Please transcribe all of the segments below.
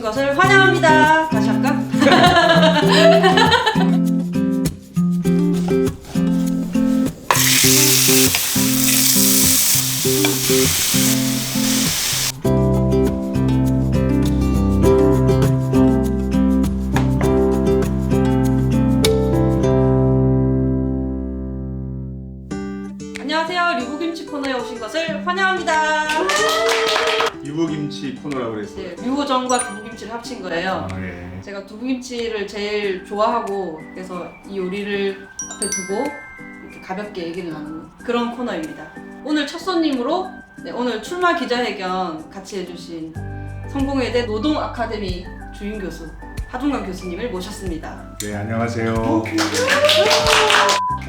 오신 것을 환영합니다. 다시 할까? 안녕하세요. 류부김치 코너에 오신 것을 환영합니다. 유부김치 코너라고 그랬어요. 네, 류호정과 두부김치를 합친 거예요. 아, 네. 제가 두부김치를 제일 좋아하고 그래서 이 요리를 앞에 두고 이렇게 가볍게 얘기를 나누는 그런 코너입니다. 오늘 첫 손님으로 오늘 출마 기자회견 같이 해주신 성공회대 노동아카데미 주임 교수 하중관 교수님을 모셨습니다. 네, 안녕하세요.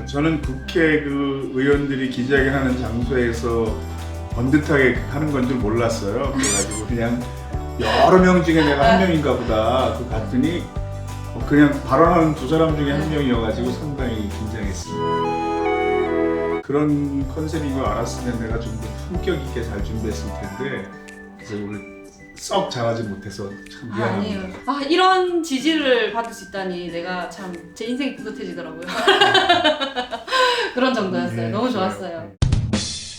저는 국회 의원들이 기자회견하는 장소에서 번듯하게 하는 건 줄 몰랐어요. 그래가지고 그냥 여러 명 중에 내가 한 명인가 보다 갔더니 그냥 발언하는 두 사람 중에 한 명이어가지고 상당히 긴장했어요. 그런 컨셉인 걸 알았으면 내가 좀 더 품격 있게 잘 준비했을 텐데 그래서 오늘 썩 잘하지 못해서 참 미안합니다. 아니에요. 이런 지지를 받을 수 있다니 내가 참 제 인생이 뿌듯해지더라고요. 그런 정도였어요. 네, 너무 좋아요. 좋았어요.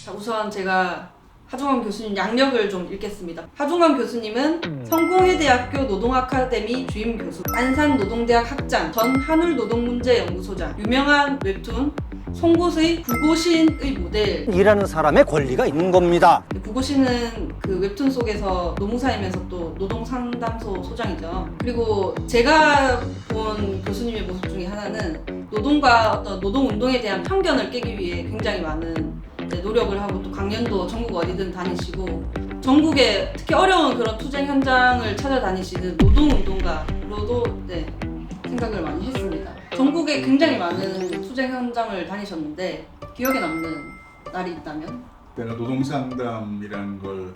자, 우선 제가 하중관 교수님 양력을 좀 읽겠습니다. 하중관 교수님은 성공회대학교 노동아카데미 주임 교수, 안산노동대학 학장, 전 한울노동문제연구소장, 유명한 웹툰 송곳의 구고신의 모델. 일하는 사람의 권리가 있는 겁니다. 구고신은 그 웹툰 속에서 노무사이면서 또 노동상담소 소장이죠. 그리고 제가 본 교수님의 모습 중에 하나는 노동과 어떤 노동운동에 대한 편견을 깨기 위해 굉장히 많은 노력을 하고 또 강연도 전국 어디든 다니시고 전국에 특히 어려운 그런 투쟁 현장을 찾아다니시는 노동운동가로도 생각을 많이 했습니다. 전국에 굉장히 많은 투쟁 현장을 다니셨는데 기억에 남는 날이 있다면? 내가 노동상담이라는 걸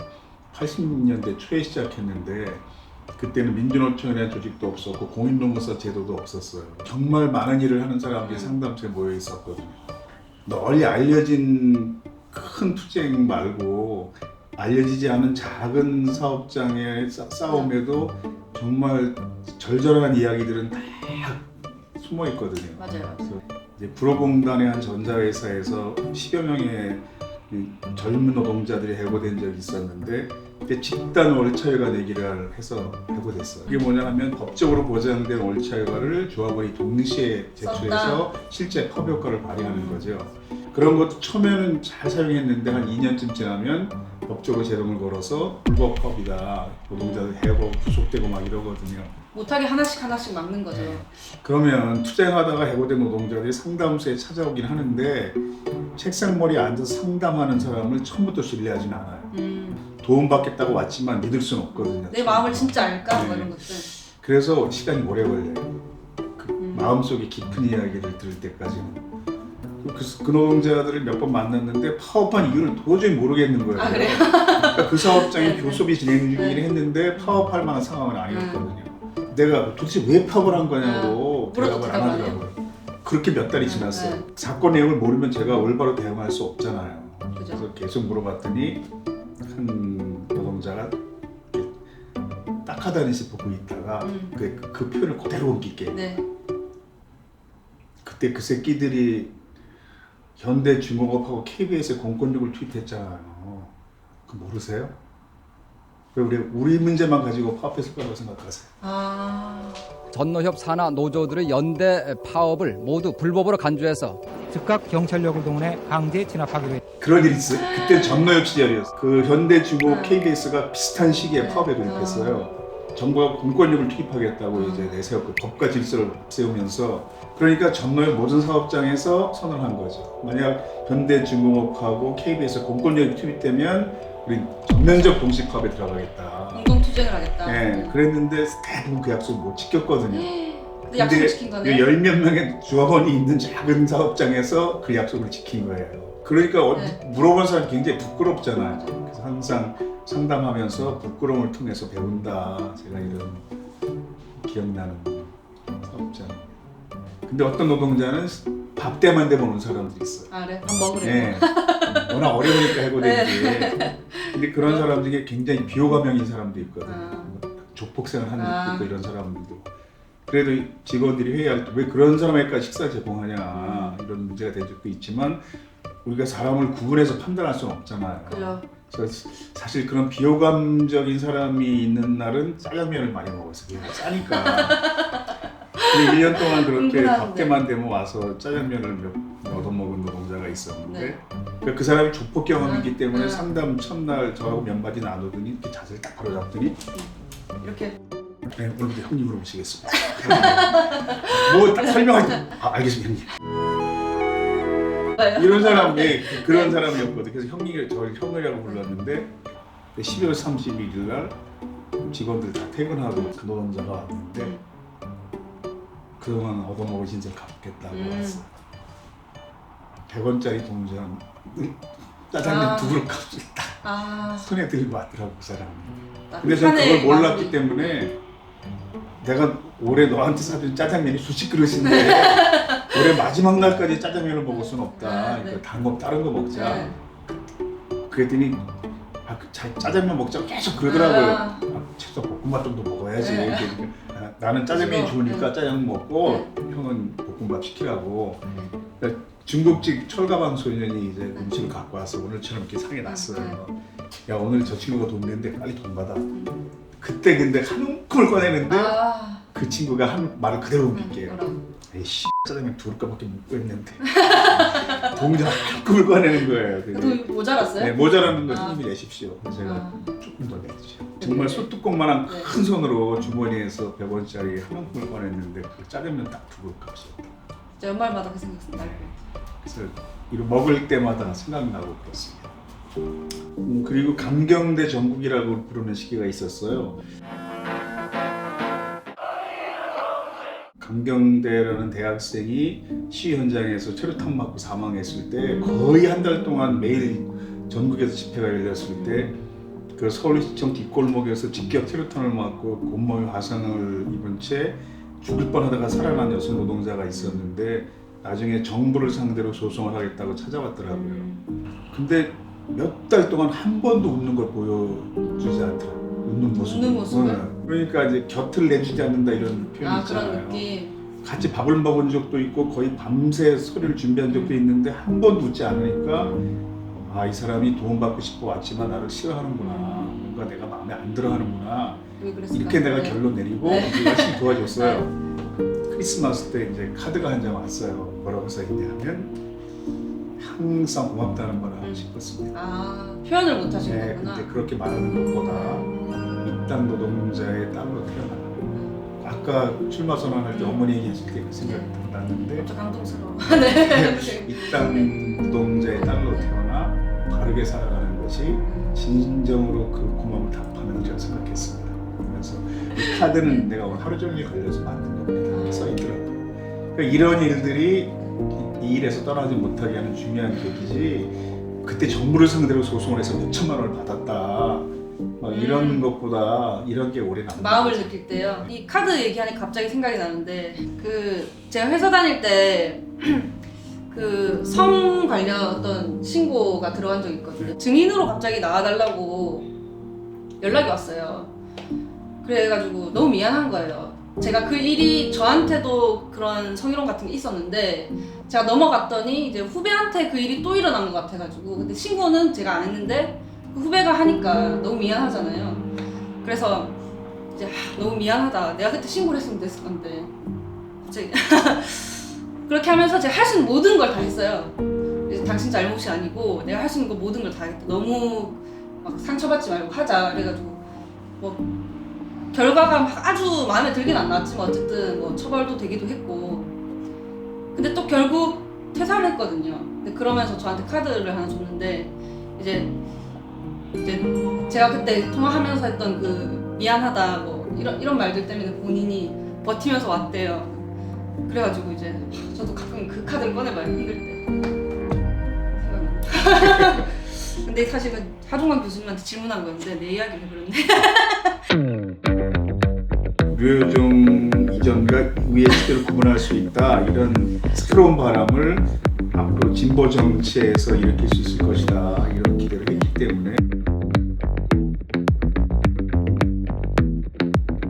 80년대 초에 시작했는데 그때는 민주노총이라는 조직도 없었고 공인노무사 제도도 없었어요. 정말 많은 일을 하는 사람들이 상담소에 모여 있었거든요. 널리 알려진 큰 투쟁 말고 알려지지 않은 작은 사업장의 싸움에도 정말 절절한 이야기들은 다 숨어 있거든요. 맞아요. 그래서 이제 불어공단의 한 전자회사에서 10여 명의 젊은 노동자들이 해고된 적이 있었는데 그때 집단 월차휴가 내기를 해서 해고됐어요. 그게 뭐냐 하면 법적으로 보장된 월차휴가를 조합원이 동시에 제출해서 실제 법 효과를 발휘하는 거죠. 그런 것도 처음에는 잘 사용했는데 한 2년쯤 지나면 법적으로 제동을 걸어서 불법법이다. 노동자들 해고 구속되고 막 이러거든요. 못하게 하나씩 막는 거죠. 그러면 투쟁하다가 해고된 노동자들이 상담소에 찾아오긴 하는데 책상머리에 앉아서 상담하는 사람을 처음부터 신뢰하진 않아요. 도움받겠다고 왔지만 믿을 수는 없거든요. 내 마음을 진짜 알까? 네. 이런 것들. 그래서 시간이 오래 걸려요. 마음속에 깊은 이야기를 들을 때까지는. 그 노동자들을 몇 번 만났는데 파업한 이유를 도저히 모르겠는 거예요. 아, 그래요? 그러니까 그 사업장이 네. 교섭이 진행 중이긴 했는데 파업할 만한 상황은 아니었거든요. 내가 도대체 왜 파업을 한 거냐고 물어도 대답을 안 하더라고요. 그렇게 몇 달이 지났어요. 네. 사건 내용을 모르면 제가 올바로 대응할 수 없잖아요. 그죠. 그래서 계속 물어봤더니 한 노동자가 딱하다니시 보고 있다가 그 표현을 그대로 옮길게. 네. 그때 그 새끼들이 현대중공업하고 KBS에 공권력을 투입했잖아요. 그거 모르세요? 왜 우리 문제만 가지고 파업했을 거라고 생각하세요? 전노협 산하 노조들의 연대 파업을 모두 불법으로 간주해서 즉각 경찰력을 동원해 강제 진압하기로 했다. 그런 일이 있어요. 그때 전노협 시절이었어요. 그 현대중공업 KBS가 비슷한 시기에 파업에 돌입했어요. 정부가 공권력을 투입하겠다고 이제 내세웠고 법과 질서를 세우면서 그러니까 전노협 모든 사업장에서 선언한 거죠. 만약 현대중공업하고 KBS 공권력이 투입되면 우리 전면적 동시 파업에 들어가겠다. 공동 투쟁을 하겠다. 네, 그랬는데 대부분 그 약속 못 지켰거든요. 근데 약속을 지킨 거네. 열 몇 명의 조합원이 있는 작은 사업장에서 그 약속을 지킨 거예요. 그러니까 물어본 사람이 굉장히 부끄럽잖아요. 그래서 항상 상담하면서 부끄러움을 통해서 배운다. 제가 이런 기억나는 사업장. 근데 어떤 노동자는 밥 때만 되면 오는 사람들이 있어요. 그래? 밥 먹으래요? 네. 워낙 어려우니까 해고되지. 근데 그런 사람 중에 굉장히 비호감형인 사람도 있거든요. 조폭생을 하는 아. 것도 있고 이런 사람들도. 그래도 직원들이 회의할 때 왜 그런 사람에게까지 식사 제공하냐 이런 문제가 된 적도 있지만 우리가 사람을 구분해서 판단할 수는 없잖아요. 그죠. 그래서 사실 그런 비호감적인 사람이 있는 날은 짜장면을 많이 먹었어요. 싸니까. 근데 1년 동안 그렇게 은근한데. 밥 때만 되면 와서 짜장면을 얻어먹은 노동자가 있었는데 네. 그러니까 그 사람이 조폭 경험이기 때문에 음. 상담 첫날 저하고 몇 마디 나누더니 이렇게 자세를 딱 바로 잡더니 이렇게 네, 오늘부터 형님으로 모시겠습니다. 뭐 딱 설명할 때 알겠습니다 형님. 이런 사람이 그런 사람이었거든. 그래서 형이 저를 형이라고 불렀는데 12월 31일 날 직원들 다 퇴근하고 그 노동자가 왔는데 그동안 얻어먹은 인생 갚겠다고 왔어. 100원짜리 동전 짜장면 아. 두 그릇 값을 딱 아, 손에 들고 왔더라고 그 사람이. 딱 근데 저는 판에 그걸 몰랐기 마음이- 때문에 내가 올해 너한테 사준 짜장면이 수십 그릇인데 올해 마지막 날까지 짜장면을 먹을 수는 없다. 아, 네. 그러니까 다른 거 먹자. 네. 그랬더니 짜장면 먹자고 계속 그러더라고요. 아. 최소 볶음밥 정도 먹어야지. 네. 이렇게 나는 짜장면이 그거, 좋으니까 네. 짜장면 먹고 형은 볶음밥 시키라고. 그러니까 중국집 철가방 소년이 이제 음식을 갖고 와서 오늘처럼 이렇게 상에 놨어요. 야 오늘 저 친구가 돈 냈는데 빨리 돈 받아. 그때 근데 한 움큼을 꺼내는데 아, 그 친구가 한 말을 그대로 옮길게요. 뭐라고? 에이씨 짜장면 두 그릇밖에 못 했는데 동전 한 움큼을 꺼내는 거예요. 그래서 돈 모자랐어요? 네, 모자라는 거 아. 형님이 내십시오. 그래서 제가 아. 조금 더 냈죠. 정말 소뚜껑만한 네. 큰 손으로 주머니에서 100원짜리 한 움큼을 꺼냈는데 그 짜장면 딱 두 그릇 값이었다. 진짜 연말마다 그 생각 나요. 그래서 이거 먹을 때마다 생각나고 그렇습니다. 그리고 강경대 전국이라고 부르는 시기가 있었어요. 강경대라는 대학생이 시위 현장에서 최루탄 맞고 사망했을 때 거의 한 달 동안 매일 전국에서 집회가 열렸을 때 그 서울시청 뒷골목에서 직격 최루탄을 맞고 온몸에 화상을 입은 채 죽을 뻔하다가 살아난 여성 노동자가 있었는데 나중에 정부를 상대로 소송을 하겠다고 찾아왔더라고요. 근데 몇 달 동안 한 번도 웃는 걸 보여주지 않더라고요. 웃는 모습. 웃는 모습을? 그러니까 이제 곁을 내주지 않는다 이런 표현이 아, 있잖아요. 그런 느낌. 같이 밥을 먹은 적도 있고 거의 밤새 소리를 준비한 적도 있는데 한 번도 웃지 않으니까 아, 이 사람이 도움받고 싶어 왔지만 나를 싫어하는구나. 뭔가 내가 마음에 안 들어하는구나. 왜 그랬을까? 이렇게 내가 네. 결론 내리고 네. 열심히 도와줬어요. 크리스마스 때 이제 카드가 한 장 왔어요. 뭐라고 써있냐면 항상 고맙다는 거라 싶었습니다. 아, 표현을 못 하신 네, 거구나. 근데 그렇게 말하는 것보다 이 땅 노동자의 딸로 태어나. 아까 출마 선언할 때 어머니 얘기했을 때 그 생각이 났는데 좀 감동스러워. 네. 이 땅 노동자의 딸로 태어나 바르게 살아가는 것이 진정으로 그 고마움을 답하는 제가 생각했습니다. 그래서 이 카드는 내가 오늘 하루 종일 걸려서 만든 겁니다. 써있더라고요. 그러니까 이런 일들이 이 일에서 떠나지 못하게 하는 중요한 계기지 그때 정부를 상대로 소송을 해서 몇 천만 원을 받았다 막 이런 것보다 이런 게 오래 남는 마음을 거죠. 느낄 때요. 이 카드 얘기하니까 갑자기 생각이 나는데 그 제가 회사 다닐 때 그 성 관련 어떤 신고가 들어간 적이 있거든요. 증인으로 갑자기 나와달라고 연락이 왔어요. 그래가지고 너무 미안한 거예요. 제가 그 일이 저한테도 그런 성희롱 같은 게 있었는데 제가 넘어갔더니 이제 후배한테 그 일이 또 일어난 것 같아가지고 근데 신고는 제가 안 했는데 그 후배가 하니까 너무 미안하잖아요. 그래서 이제 너무 미안하다. 내가 그때 신고를 했으면 됐을 건데 갑자기 그렇게 하면서 제가 할 수 있는 모든 걸 다 했어요. 이제 당신 잘못이 아니고 내가 할 수 있는 거 모든 걸 다 했다. 너무 막 상처받지 말고 하자. 그래가지고 뭐 결과가 막 아주 마음에 들긴 안 나왔지만 어쨌든 뭐 처벌도 되기도 했고 근데 또 결국 퇴사를 했거든요. 근데 그러면서 저한테 카드를 하나 줬는데 이제 제가 그때 통화하면서 했던 그 미안하다 뭐 이런 말들 때문에 본인이 버티면서 왔대요. 그래가지고 이제 저도 가끔 그 카드를 꺼내봐요. 힘들 때. 생각나. 근데 사실은 하종관 교수님한테 질문한 거였는데 내 이야기를 해버렸네. 류효정 이전과 위의 시대를 구분할 수 있다 이런 새로운 바람을 앞으로 진보 정치에서 일으킬 수 있을 것이다 이런 기대를 했기 때문에